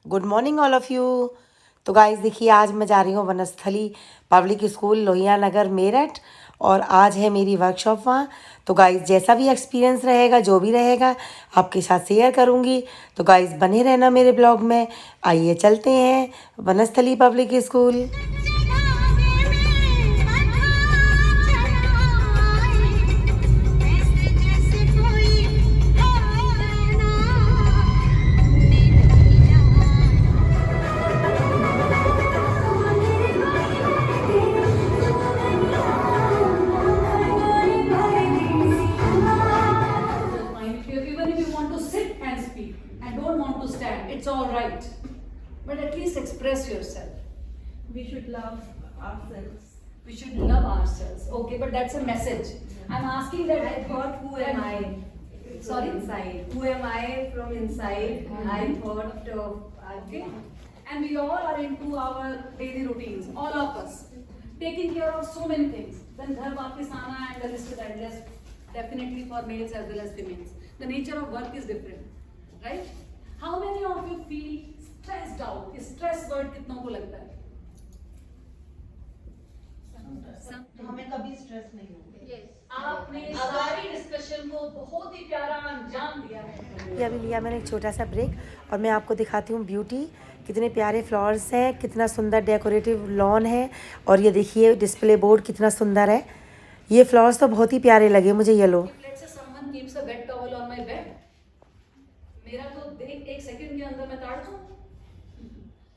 Good morning all of you. तो guys देखिए, आज मैं जा रही हूँ वनस्थली पब्लिक स्कूल लोहिया नगर मेरठ, और आज है मेरी वर्कशॉप वहाँ। तो गाइस जैसा भी एक्सपीरियंस रहेगा, जो भी रहेगा, आपके साथ शेयर करूँगी। तो गाइस बने रहना मेरे ब्लॉग में। आइए चलते हैं Vanasthali public school. Even if you want to sit and speak and don't want to stand, it's all right. But at least express yourself. We should love ourselves. We should love ourselves. Okay, but that's a message. I'm asking that. I thought, who am I? Sorry? From inside. Who am I from inside? I thought of. Okay. And we all are into our daily routines, all of us. Taking care of so many things. Then ghar वापस आना, and the list is endless. Definitely for males as well as females. The nature of work is different, right? How many of you feel stressed out? Stress word कितनों को लगता है? हमें कभी stress नहीं होगा। आपने सारी डिस्कशन को बहुत ही प्यारा अंजाम दिया है। ये अभी लिया मैंने एक छोटा सा ब्रेक, और मैं आपको दिखाती हूँ ब्यूटी। कितने प्यारे फ्लावर्स हैं, कितना सुंदर डेकोरेटिव लॉन है, और ये देखिए डिस्प्ले बोर्ड कितना सुंदर है। ये फ्लावर्स तो बहुत ही प्यारे लगे मुझे, yellow. Let's say someone keeps a wet towel on my bed. मेरा तो देख एक सेकंड के अंदर मैं ताड़ दूँ।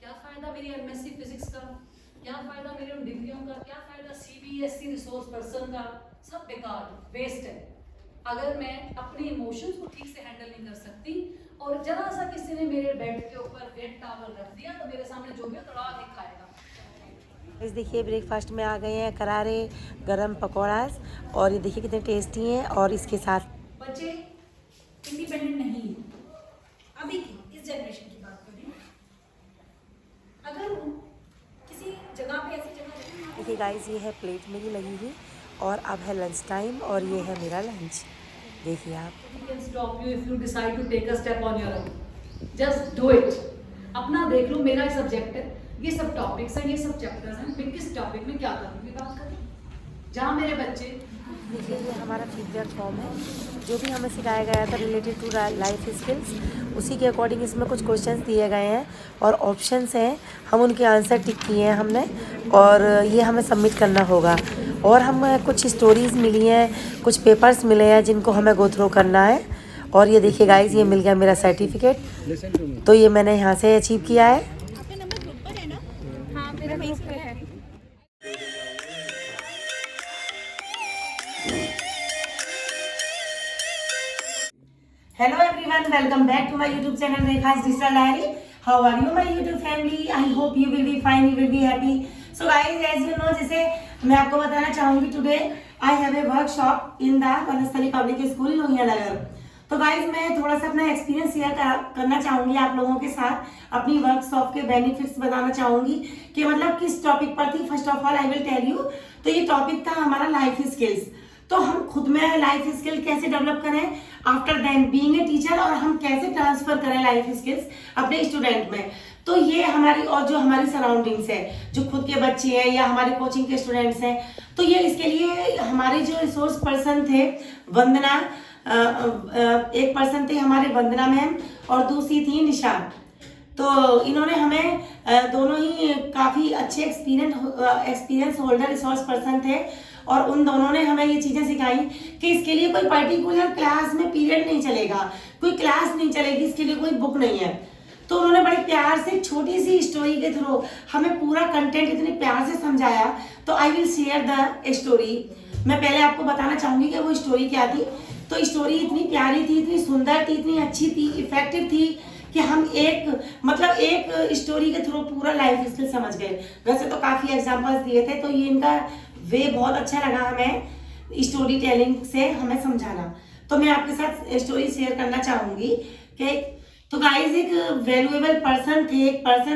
क्या फायदा मेरी एमएससी फिजिक्स का? क्या फायदा मेरे उन डिग्रियों का? क्या फायदा सीबीएसई रिसोर्स पर्सन का? सब बेकार, वेस्ट है। अगर मैं अपने इमोशंस को ठीक से हैंडल नहीं कर सकती, और जरा सा किसी ने मेरे बेड के ऊपर वेट टॉवल रख दिया, तो मेरे सामने जो भी हो तड़ा के खाएगा। इस देखिए ब्रेकफास्ट में आ गए हैं करारे गरम पकौड़ास, और ये देखिए कितने टेस्टी हैं। और इसके साथ बच्चे इंडिपेंडेंट नहीं है। अभी की इस जनरेशन की बात करें, अगर किसी जगह पे ऐसी जगह देखिए गाइस, ये है प्लेट मेरी लगी हुई, और अब है लंच टाइम, और ये है मेरा लंच। देखिए आप। Nothing can stop you if you decide to take a step on your own. Just do it. अपना देख लो, मेरा सब्जेक्ट है, ये सब टॉपिक्स हैं, ये सब चैप्टर्स हैं। मैं किस टॉपिक में क्या करूँगी बात करें, जहाँ मेरे बच्चे। देखिए ये हमारा फीडबैक फॉर्म है, जो भी हमें सिखाया गया था रिलेटेड टू लाइफ स्किल्स, उसी के अकॉर्डिंग इसमें कुछ क्वेश्चंस दिए गए हैं और ऑप्शंस हैं। हम उनके आंसर टिक किए हैं हमने, और ये हमें सबमिट करना होगा। और हमें कुछ स्टोरीज़ मिली हैं, कुछ पेपर्स मिले हैं जिनको हमें गो थ्रू करना है। और ये देखिए गाइज, ये मिल गया मेरा सर्टिफिकेट, तो ये मैंने यहाँ से अचीव किया है। आपका नंबर ग्रुप पर है ना? हाँ, मेरा फेस पे है। Hello everyone, welcome back to my YouTube channel Rekha's Digital Diary. How are you my YouTube family? I hope you will be fine, you will be happy. So guys, as you know, जैसे मैं आपको बताना चाहूँगी, today I have a workshop in the Vanasthali public school Lohia Nagar. तो guys मैं थोड़ा सा अपना एक्सपीरियंस शेयर करना चाहूँगी आप लोगों के साथ, अपनी वर्कशॉप के बेनिफिट्स बताना चाहूँगी कि मतलब किस टॉपिक पर थी। First of all I will tell you, तो ये टॉपिक था हमारा लाइफ स्किल्स। तो हम खुद में लाइफ स्किल कैसे डेवलप करें after then being a teacher, और हम कैसे ट्रांसफर करें लाइफ स्किल्स अपने स्टूडेंट में। तो ये हमारी, और जो हमारी सराउंडिंग्स है, जो खुद के बच्चे हैं या हमारे कोचिंग के स्टूडेंट्स हैं, तो ये इसके लिए हमारे जो रिसोर्स पर्सन थे वंदना, एक पर्सन थे हमारे वंदना मैम, और दूसरी थी निशा। तो इन्होंने हमें दोनों ही काफ़ी अच्छे एक्सपीरियंस होल्डर रिसोर्स पर्सन थे, और उन दोनों ने हमें ये चीज़ें सिखाई कि इसके लिए कोई पर्टिकुलर क्लास में पीरियड नहीं चलेगा, कोई क्लास नहीं चलेगी, इसके लिए कोई बुक नहीं है। तो उन्होंने बड़े प्यार से छोटी सी स्टोरी के थ्रू हमें पूरा कंटेंट इतने प्यार से समझाया। तो I will share the story. मैं पहले आपको बताना चाहूँगी कि वो स्टोरी क्या थी। तो स्टोरी इतनी प्यारी थी, इतनी सुंदर थी, इतनी अच्छी थी, इफेक्टिव थी कि हम एक स्टोरी के थ्रू पूरा लाइफ स्किल समझ गए। वैसे तो काफ़ी एग्जाम्पल्स दिए थे, तो ये इनका वे बहुत अच्छा लगा हमें स्टोरी टेलिंग से हमें समझाना। तो मैं आपके साथ स्टोरी शेयर करना चाहूँगी कि तो गाइस एक वैल्यूएबल पर्सन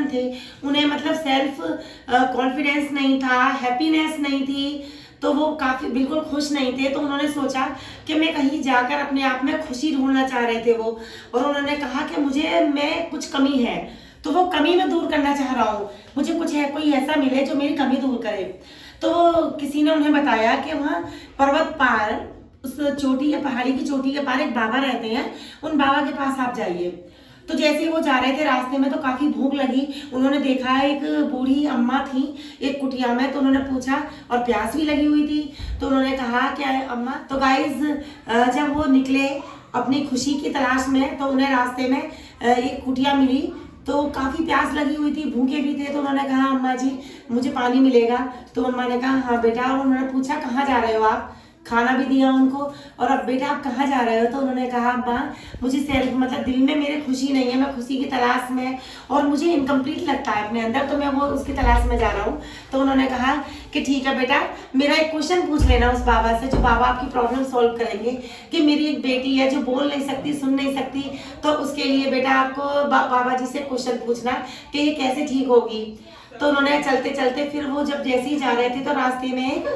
थे, उन्हें मतलब सेल्फ कॉन्फिडेंस नहीं था, हैप्पीनेस नहीं थी, तो वो काफ़ी बिल्कुल खुश नहीं थे। तो उन्होंने सोचा कि मैं कहीं जाकर अपने आप में खुशी ढूंढना चाह रहे थे वो, और उन्होंने कहा कि मुझे में कुछ कमी है। तो वो कमी मैं दूर करना चाह रहा हूँ, मुझे कुछ है कोई ऐसा मिले जो मेरी कमी दूर करे। तो किसी ने उन्हें बताया कि वहाँ पर्वत पार, उस चोटी या पहाड़ी की चोटी के पार एक बाबा रहते हैं, उन बाबा के पास आप जाइए। तो जैसे ही वो जा रहे थे रास्ते में तो काफी भूख लगी, उन्होंने देखा एक बूढ़ी अम्मा थी एक कुटिया में, तो उन्होंने पूछा, और प्यास भी लगी हुई थी, तो उन्होंने कहा क्या है अम्मा। तो गाइज जब वो निकले अपनी खुशी की तलाश में, तो उन्हें रास्ते में एक कुटिया मिली, तो काफी प्यास लगी हुई थी, भूखे भी थे, तो उन्होंने कहा अम्मा जी मुझे पानी मिलेगा। तो अम्मा ने कहा हाँ बेटा, और उन्होंने पूछा कहाँ जा रहे हो आप, खाना भी दिया उनको, और अब बेटा आप कहाँ जा रहे हो। तो उन्होंने कहा अम्मा मुझे सेल्फ मतलब दिल में मेरे खुशी नहीं है, मैं खुशी की तलाश में, और मुझे इनकम्प्लीट लगता है अपने अंदर, तो मैं वो उसकी तलाश में जा रहा हूँ। तो उन्होंने कहा कि ठीक है बेटा, मेरा एक क्वेश्चन पूछ लेना उस बाबा से, जो बाबा आपकी प्रॉब्लम सॉल्व करेंगे, कि मेरी एक बेटी है जो बोल नहीं सकती, सुन नहीं सकती, तो उसके लिए बेटा आपको बाबा जी से क्वेश्चन पूछना कि ये कैसे ठीक होगी। तो उन्होंने चलते चलते फिर वो जब जैसे ही जा रहे थे तो रास्ते में एक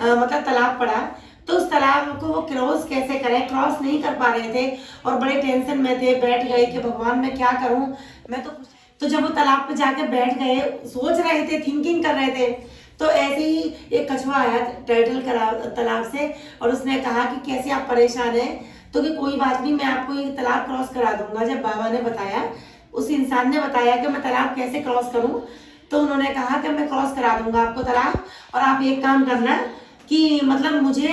मतलब तालाब पड़ा, तो उस तालाब को वो क्रॉस कैसे करें, क्रॉस नहीं कर पा रहे थे और बड़े टेंशन में थे, बैठ गए कि भगवान मैं क्या करूं मैं। तो जब वो तालाब पे जाके बैठ गए, सोच रहे थे, थिंकिंग कर रहे थे, तो ऐसे ही एक कछुआ आया टर्टल तालाब से, और उसने कहा कि कैसे आप परेशान हैं, तो कि कोई बात नहीं, मैं आपको ये तालाब क्रॉस करा दूंगा। जब बाबा ने बताया, उस इंसान ने बताया कि मैं तालाब कैसे क्रॉस करूं, तो उन्होंने कहा कि मैं क्रॉस करा दूंगा आपको तालाब, और आप एक काम करना कि मतलब मुझे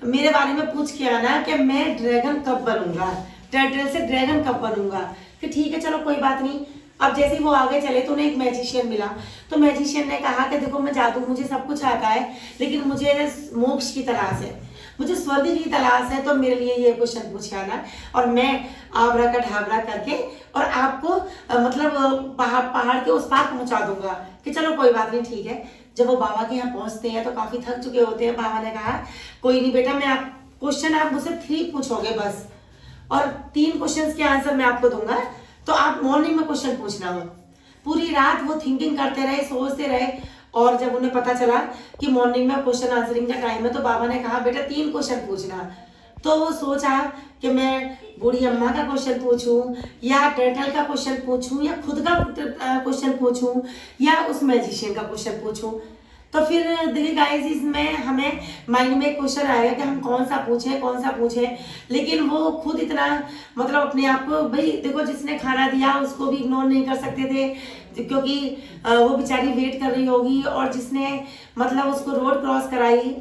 मेरे बारे में पूछ के आना कि मैं ड्रैगन कब बनूंगा, टर्टल से ड्रैगन कब बनूंगा। कि ठीक है चलो कोई बात नहीं। अब जैसे ही वो आगे चले तो उन्हें एक मैजिशियन मिला, तो मैजिशियन ने कहा कि देखो मैं जादू, मुझे सब कुछ आता है, लेकिन मुझे मोक्ष की तलाश है, मुझे स्वर्ग की तलाश है, तो मेरे लिए ये क्वेश्चन पूछ के आना, और मैं आबरा का ढाबरा करके और आपको मतलब पहाड़ के उस पार पहुंचा दूंगा। कि चलो कोई बात नहीं ठीक है। जब वो बाबा के यहाँ पहुंचते हैं तो काफी थक चुके होते हैं। बाबा ने कहा कोई नहीं बेटा, मैं आप क्वेश्चन आप मुझसे 3 पूछोगे बस, और 3 क्वेश्चंस के आंसर मैं आपको दूंगा, तो आप मॉर्निंग में क्वेश्चन पूछना हो। पूरी रात वो थिंकिंग करते रहे, सोचते रहे, और जब उन्हें पता चला कि मॉर्निंग में क्वेश्चन आंसरिंग का टाइम है, तो बाबा ने कहा बेटा 3 क्वेश्चन पूछना। तो वो सोचा कि मैं बूढ़ी अम्मा का क्वेश्चन पूछूं, या टर्टल का क्वेश्चन पूछूं, या खुद का क्वेश्चन पूछूं, या उस मैजिशियन का क्वेश्चन पूछूं। तो फिर देखिए गाइस, इसमें हमें माइंड में एक क्वेश्चन आएगा कि हम कौन सा पूछें, लेकिन वो खुद इतना मतलब अपने आप को, भाई देखो जिसने खाना दिया उसको भी इग्नोर नहीं कर सकते थे, क्योंकि वो बेचारी वेट कर रही होगी, और जिसने मतलब उसको रोड क्रॉस कराई,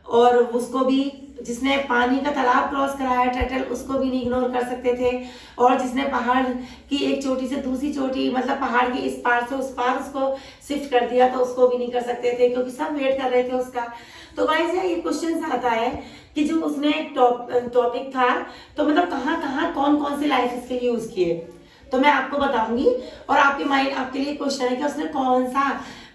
और उसको भी जिसने पानी का तालाब क्रॉस कराया टर्टल, उसको भी नहीं इग्नोर कर सकते थे, और जिसने पहाड़ की एक चोटी से दूसरी चोटी मतलब पहाड़ के इस पार से उस पार उसको शिफ्ट कर दिया, तो उसको भी नहीं कर सकते थे, क्योंकि सब वेट कर रहे थे उसका। तो गाइस ये क्वेश्चन आता है कि जो उसने टॉपिक था, तो मतलब कहाँ कौन से लाइफ स्किल यूज किए, तो मैं आपको बताऊंगी, और आपके माइंड आपके लिए क्वेश्चन है कि उसने कौन सा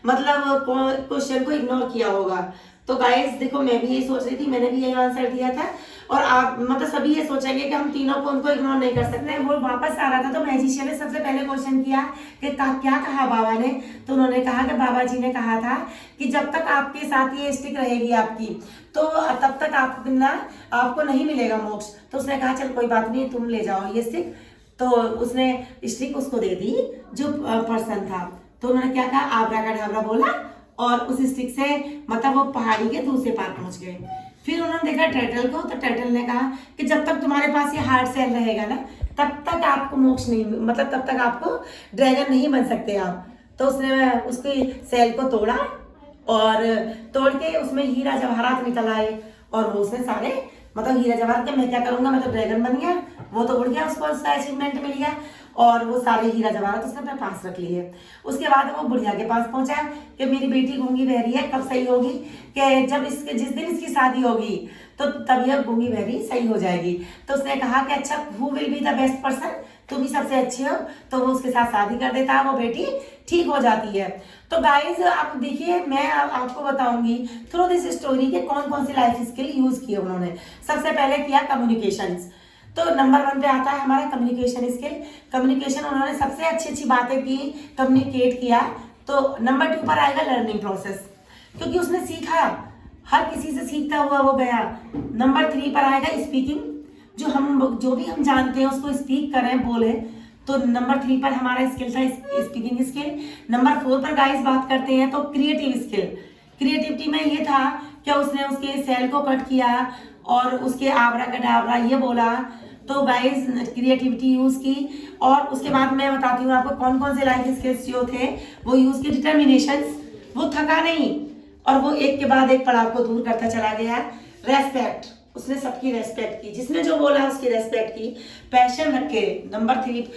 मतलब क्वेश्चन को इग्नोर किया होगा। तो गाइस देखो, मैं भी यही सोच रही थी, मैंने भी यही आंसर दिया था, और आप मतलब सभी ये सोचेंगे कि हम तीनों को उनको इग्नोर नहीं कर सकते। वो वापस आ रहा था, तो मैजिशियन ने सबसे पहले क्वेश्चन किया कि क्या कहा बाबा ने। तो उन्होंने कहा कि बाबा जी ने कहा था कि जब तक आपके साथ ये स्टिक रहेगी आपकी, तो तब तक आपको नहीं मिलेगा मोक्ष। तो उसने कहा चल कोई बात नहीं, तुम ले जाओ ये स्टिक। तो उसने स्टिक उसको दे दी जो पर्सन था। तो उन्होंने क्या कहा, आबरा का ढाबरा बोला, और उस स्टिक से मतलब वो पहाड़ी के दूसरे पार पहुंच गए। फिर उन्होंने देखा टर्टल को, तो टर्टल ने कहा कि जब तक तुम्हारे पास ये हार्ड सेल रहेगा ना, तब तक आपको मोक्ष नहीं, मतलब तब तक आपको ड्रैगन नहीं बन सकते आप। तो उसने उसकी सेल को तोड़ा, और तोड़ के उसमें हीरा जवाहरात निकल आए, और वो उसने सारे मतलब हीरा जवाहरात के मैं क्या करूंगा, मैं तो ड्रैगन बन गया, वो तो उड़ गया, उसको उसका अचीवमेंट मिल गया, और वो सारे हीरा जवाहरात उसने अपने पास रख लिए। उसके बाद वो बुढ़िया के पास पहुंचा कि मेरी बेटी गूंगी बहरी है, कब सही होगी, कि जब जिस दिन इसकी शादी होगी तो तब यह गूंगी बहरी सही हो जाएगी। तो उसने कहा कि अच्छा who will be the best person, तुम ही सबसे अच्छे हो। तो वो उसके साथ शादी कर देता है, वो बेटी ठीक हो जाती है। तो गाइज आप देखिए, मैं आपको बताऊंगी थ्रू दिस स्टोरी के कौन से लाइफ स्किल यूज किए उन्होंने। सबसे पहले किया कम्युनिकेशन, तो नंबर 1 पे आता है हमारा कम्युनिकेशन स्किल। कम्युनिकेशन उन्होंने सबसे अच्छी बातें की, कम्युनिकेट किया। तो नंबर 2 पर आएगा लर्निंग प्रोसेस, क्योंकि उसने सीखा, हर किसी से सीखता हुआ वो गया। नंबर 3 पर आएगा स्पीकिंग, जो भी हम जानते हैं उसको स्पीक करें, बोले। तो नंबर 3 पर हमारा स्किल था स्पीकिंग स्किल। नंबर 4 पर गाइस बात करते हैं तो क्रिएटिव स्किल। क्रिएटिविटी में ये था कि उसने उसके सेल को कट किया और उसके आबरा कडाबरा ये बोला, तो गाइस क्रिएटिविटी यूज की। और उसके बाद मैं बताती हूँ आपको कौन कौन से लाइफ स्किल्स जो थे वो यूज की। डिटर्मिनेशन, वो थका नहीं और वो एक के बाद एक पड़ाव को दूर करता चला गया। रेस्पेक्ट, उसने सबकी रेस्पेक्ट की, जिसने जो बोला उसकी रेस्पेक्ट की। पैशन रखे, नंबर 3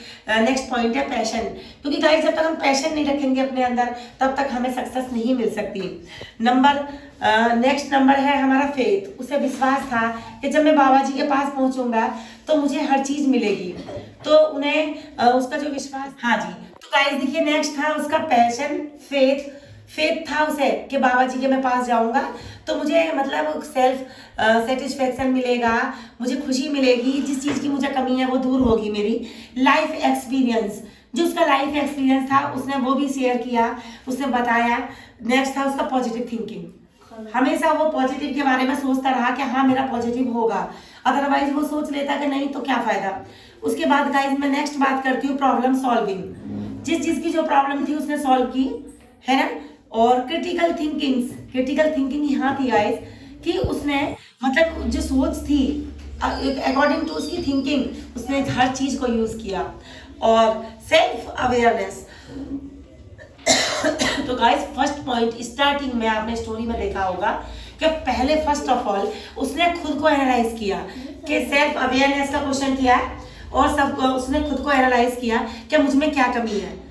नेक्स्ट पॉइंट है पैशन, क्योंकि गाइस जब तक हम पैशन नहीं रखेंगे अपने अंदर तब तक हमें सक्सेस नहीं मिल सकती। नेक्स्ट नंबर है हमारा फेथ। उसे विश्वास था कि जब मैं बाबा जी के पास पहुंचूंगा तो मुझे हर चीज मिलेगी, तो उन्हें उसका जो विश्वास, हाँ जी। तो गाइस देखिए नेक्स्ट था उसका पैशन, फेथ। फेथ था उसे कि बाबा जी के मैं पास जाऊंगा तो मुझे मतलब सेल्फ सेटिस्फेक्शन मिलेगा, मुझे खुशी मिलेगी, जिस चीज़ की मुझे कमी है वो दूर होगी मेरी। लाइफ एक्सपीरियंस, जो उसका लाइफ एक्सपीरियंस था उसने वो भी शेयर किया, उसने बताया। नेक्स्ट था उसका पॉजिटिव थिंकिंग। हमेशा वो पॉजिटिव के बारे में सोचता रहा कि हाँ मेरा पॉजिटिव होगा, अदरवाइज वो सोच लेता कि नहीं तो क्या फायदा। उसके बाद गाइज मैं नेक्स्ट बात करती हूँ प्रॉब्लम सॉल्विंग। जिस चीज़ की जो प्रॉब्लम थी उसने सॉल्व की, है ना। और क्रिटिकल थिंकिंग यहाँ थी गाइस कि उसने मतलब जो सोच थी अकॉर्डिंग टू उसकी थिंकिंग उसने हर चीज को यूज किया। और सेल्फ अवेयरनेस, तो गाइस फर्स्ट पॉइंट स्टार्टिंग में आपने स्टोरी में देखा होगा कि पहले फर्स्ट ऑफ ऑल उसने खुद को एनालाइज किया कि सेल्फ अवेयरनेस का क्वेश्चन किया और सब उसने खुद को एनालाइज किया कि मुझ में क्या कमी है।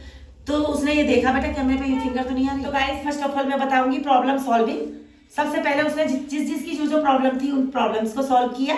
तो उसने ये देखा बेटा कैमरे पे ये फिंगर तो नहीं आ रही। तो गाइस फर्स्ट ऑफ ऑल मैं बताऊंगी प्रॉब्लम सॉल्विंग। सबसे पहले उसने जिसकी जो प्रॉब्लम थी उन प्रॉब्लम्स को सॉल्व किया।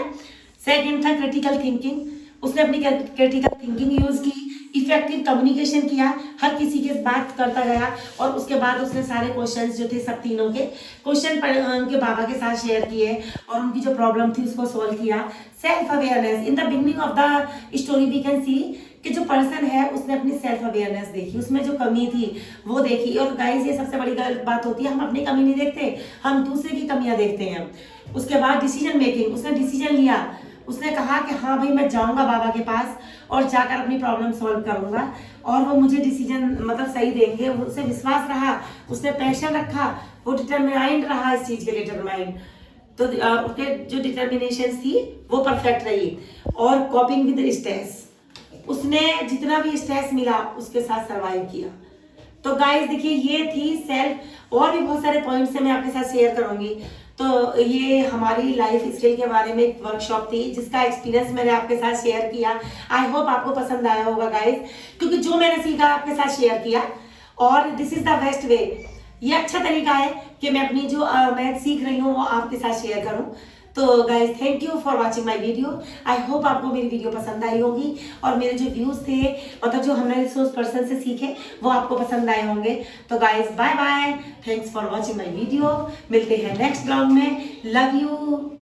सेकंड था क्रिटिकल थिंकिंग, उसने अपनी क्रिटिकल थिंकिंग यूज की। इफेक्टिव कम्युनिकेशन किया, हर किसी के बात करता गया। और उसके बाद उसने सारे क्वेश्चंस जो थे सब तीनों के क्वेश्चन उनके बाबा के साथ शेयर किए और उनकी जो प्रॉब्लम थी उसको सॉल्व किया। Self awareness, in the beginning of the story we can see कि जो पर्सन है उसने अपनी सेल्फ अवेयरनेस देखी, उसमें जो कमी थी वो देखी। और गाइस ये सबसे बड़ी गलत बात होती है, हम अपनी कमी नहीं देखते, हम दूसरे की कमियां देखते हैं। उसके बाद डिसीजन मेकिंग, उसने डिसीजन लिया, उसने कहा कि हाँ भाई मैं जाऊंगा बाबा के पास और जाकर अपनी प्रॉब्लम सॉल्व करूंगा और वो मुझे डिसीजन मतलब सही देंगे। उसे विश्वास रहा, उसने पैशन रखा, वो डिटरमाइंड रहा इस चीज के लिए डिटरमाइंड। तो उसके जो डिटर्मिनेशन थी वो परफेक्ट रही। और कॉपिंग विद स्ट्रेस, उसने जितना भी स्ट्रेस मिला उसके साथ सर्वाइव किया। तो गाइस देखिए ये थी सेल्फ, और भी बहुत सारे पॉइंट्स है मैं आपके साथ शेयर करूंगी। तो ये हमारी लाइफ स्किल के बारे में एक वर्कशॉप थी जिसका एक्सपीरियंस मैंने आपके साथ शेयर किया। आई होप आपको पसंद आया होगा गाइस, क्योंकि जो मैंने सीखा आपके साथ शेयर किया। और this is the best way, ये अच्छा तरीका है कि मैं अपनी जो मैं सीख रही हूँ वो आपके साथ शेयर करूँ। तो guys thank you for watching my video. I hope आपको मेरी वीडियो पसंद आई होगी और मेरे जो व्यूज थे मतलब जो हमने रिसोर्स पर्सन से सीखे वो आपको पसंद आए होंगे। तो guys bye bye, thanks for watching my video. मिलते हैं नेक्स्ट ब्लॉग में। Love you.